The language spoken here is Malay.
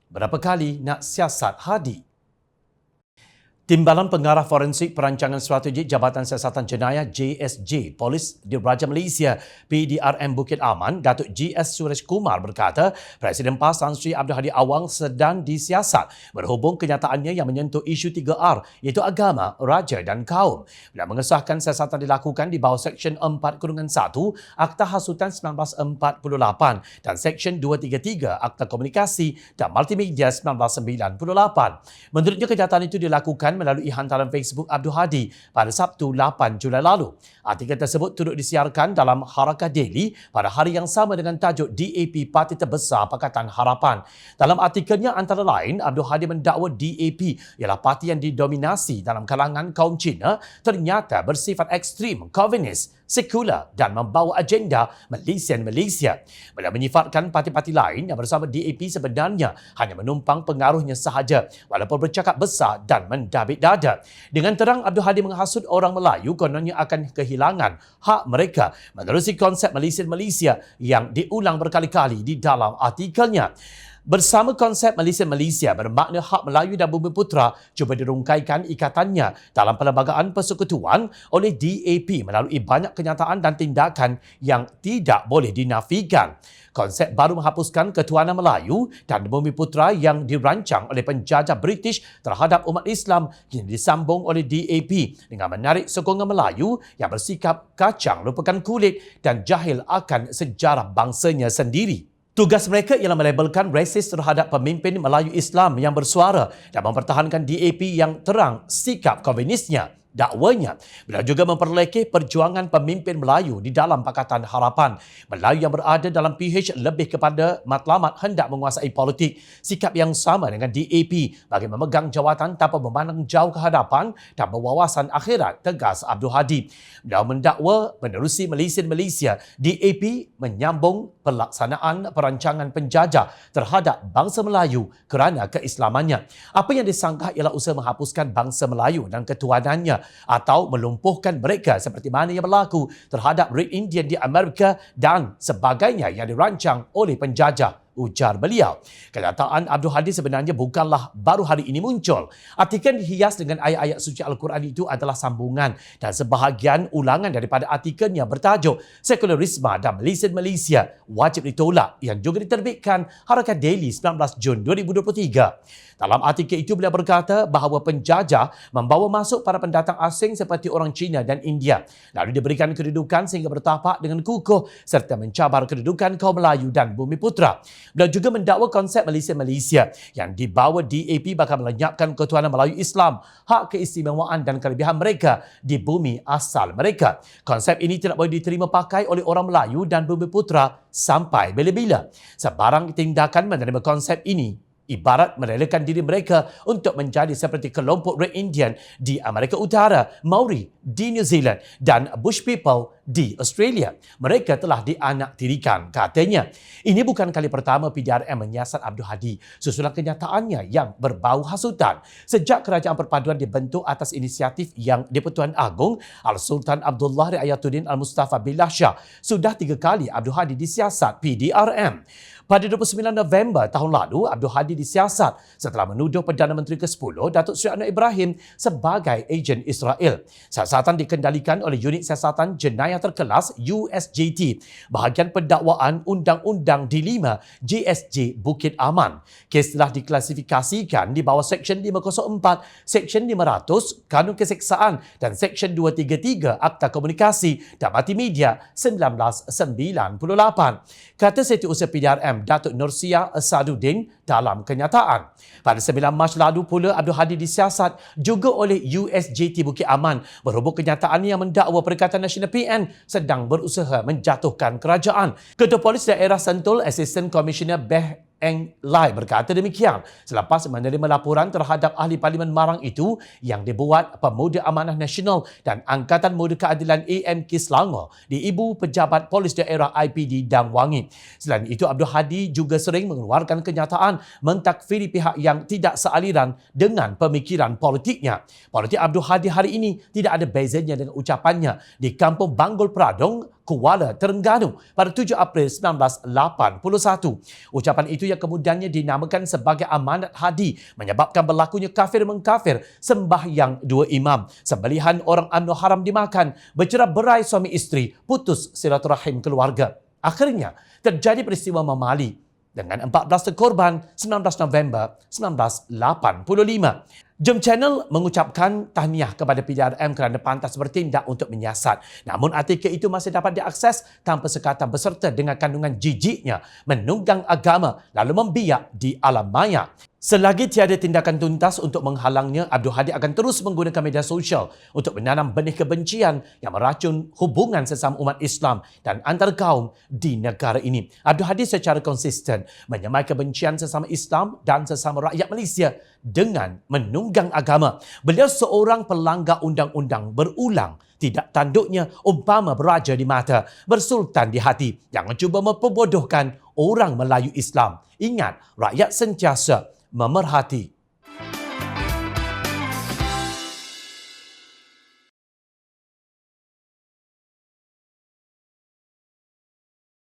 Berapa kali nak siasat Hadi? Timbalan Pengarah Forensik Perancangan Strategik Jabatan Siasatan Jenayah JSJ Polis Diraja Malaysia PDRM Bukit Aman Datuk GS Suresh Kumar berkata Presiden PAS Tan Sri Abdul Hadi Awang sedang disiasat berhubung kenyataannya yang menyentuh isu 3R iaitu agama, raja dan kaum. Bila mengesahkan siasatan dilakukan di bawah Seksyen 4-1 Akta Hasutan 1948 dan Seksyen 233 Akta Komunikasi dan Multimedia 1998. Menurutnya kenyataan itu dilakukan melalui hantaran Facebook Abdul Hadi pada Sabtu 8 Julai lalu. Artikel tersebut turut disiarkan dalam Harakah Daily pada hari yang sama dengan tajuk DAP Parti Terbesar Pakatan Harapan. Dalam artikelnya antara lain, Abdul Hadi mendakwa DAP ialah parti yang didominasi dalam kalangan kaum Cina ternyata bersifat ekstrim, komunis, sekular dan membawa agenda Malaysia. Beliau menyifatkan parti-parti lain yang bersama DAP sebenarnya hanya menumpang pengaruhnya sahaja walaupun bercakap besar dan mendabik dada. Dengan terang, Abdul Hadi menghasut orang Melayu kononnya akan kehilangan hak mereka menerusi konsep Malaysia yang diulang berkali-kali di dalam artikelnya. Bersama konsep Malaysia bermakna hak Melayu dan Bumi Putera cuba dirungkaikan ikatannya dalam Perlembagaan Persekutuan oleh DAP melalui banyak kenyataan dan tindakan yang tidak boleh dinafikan. Konsep baru menghapuskan ketuanan Melayu dan Bumi Putera yang dirancang oleh penjajah British terhadap umat Islam yang disambung oleh DAP dengan menarik sokongan Melayu yang bersikap kacang lupakan kulit dan jahil akan sejarah bangsanya sendiri. Tugas mereka ialah melabelkan rasis terhadap pemimpin Melayu Islam yang bersuara dan mempertahankan DAP yang terang sikap komunisnya. Dakwanya, beliau juga memperlekeh perjuangan pemimpin Melayu di dalam Pakatan Harapan. Melayu yang berada dalam PH lebih kepada matlamat hendak menguasai politik. Sikap yang sama dengan DAP bagi memegang jawatan tanpa memandang jauh ke hadapan dan berwawasan akhirat, tegas Abdul Hadi. Beliau mendakwa menerusi Malaysia, DAP menyambung pelaksanaan perancangan penjajah terhadap bangsa Melayu kerana keislamannya. Apa yang disangka ialah usaha menghapuskan bangsa Melayu dan ketuanannya atau melumpuhkan mereka seperti mana yang berlaku terhadap Red Indian di Amerika dan sebagainya yang dirancang oleh penjajah, ujar beliau. Kenyataan Abdul Hadi sebenarnya bukanlah baru hari ini muncul. Artikel dihias dengan ayat-ayat suci Al-Quran itu adalah sambungan dan sebahagian ulangan daripada artikelnya bertajuk Sekularisme dan Malaysia wajib ditolak yang juga diterbitkan Harakah Daily 19 Jun 2023. Dalam artikel itu beliau berkata bahawa penjajah membawa masuk para pendatang asing seperti orang Cina dan India lalu diberikan kedudukan sehingga bertapak dengan kukuh serta mencabar kedudukan kaum Melayu dan Bumi Putera. Beliau juga mendakwa konsep Malaysia yang dibawa DAP bakal melenyapkan ketuanan Melayu Islam, hak keistimewaan dan kelebihan mereka di bumi asal mereka. Konsep ini tidak boleh diterima pakai oleh orang Melayu dan Bumi Putera sampai bila-bila. Sebarang tindakan menerima konsep ini ibarat merelakan diri mereka untuk menjadi seperti kelompok Red Indian di Amerika Utara, Maori di New Zealand dan Bush People di Australia. Mereka telah dianaktirikan, katanya. Ini bukan kali pertama PDRM menyiasat Abdul Hadi susulan kenyataannya yang berbau hasutan. Sejak Kerajaan Perpaduan dibentuk atas inisiatif Yang di-Pertuan Agong Al-Sultan Abdullah Riayatuddin Al-Mustafa Billah Shah, sudah 3 kali Abdul Hadi disiasat PDRM. Pada 29 November tahun lalu, Abdul Hadi disiasat setelah menuduh Perdana Menteri ke-10 Datuk Seri Anwar Ibrahim sebagai ejen Israel. Siasatan dikendalikan oleh Unit Siasatan Jenayah Terkelas USJT, bahagian pendakwaan Undang-Undang D5 JSJ Bukit Aman. Kes telah diklasifikasikan di bawah Seksyen 504, Seksyen 500 Kanun Keseksaan dan Seksyen 233 Akta Komunikasi dan Multimedia 1998. Kata Setiausaha PDRM Datuk Nursia Asaduddin dalam kenyataan. Pada 9 Mac lalu pula Abdul Hadi disiasat juga oleh USJT Bukit Aman berhubung kenyataan yang mendakwa Perikatan Nasional PN sedang berusaha menjatuhkan kerajaan. Ketua Polis Daerah Sentul Assistant Commissioner Beh Eng Lai berkata demikian selepas menerima laporan terhadap ahli Parlimen Marang itu yang dibuat Pemuda Amanah Nasional dan Angkatan Muda Keadilan AMK Selangor di Ibu Pejabat Polis Daerah IPD Dang Wangi. Selain itu, Abdul Hadi juga sering mengeluarkan kenyataan mentakfiri pihak yang tidak sealiran dengan pemikiran politiknya. Politik Abdul Hadi hari ini tidak ada bezanya dengan ucapannya di Kampung Banggul Pradong, Kuala Terengganu pada 7 April 1981. Ucapan itu yang kemudiannya dinamakan sebagai Amanat Hadi menyebabkan berlakunya kafir-mengkafir, sembahyang dua imam, sembelihan orang UMNO haram dimakan, bercerai-berai suami isteri, putus silaturahim keluarga. Akhirnya terjadi peristiwa memali dengan 14 korban 19 November 1985. Jom Channel mengucapkan tahniah kepada PDRM kerana pantas bertindak untuk menyiasat. Namun artikel itu masih dapat diakses tanpa sekatan berserta dengan kandungan jijiknya menunggang agama lalu membiak di alam maya. Selagi tiada tindakan tuntas untuk menghalangnya, Abdul Hadi akan terus menggunakan media sosial untuk menanam benih kebencian yang meracun hubungan sesama umat Islam dan antar kaum di negara ini. Abdul Hadi secara konsisten menyamai kebencian sesama Islam dan sesama rakyat Malaysia dengan menunggang agama. Beliau seorang pelanggar undang-undang berulang. Tidak tanduknya umpama beraja di mata, bersultan di hati. Jangan cuba memperbodohkan orang Melayu Islam. Ingat, rakyat sentiasa memerhati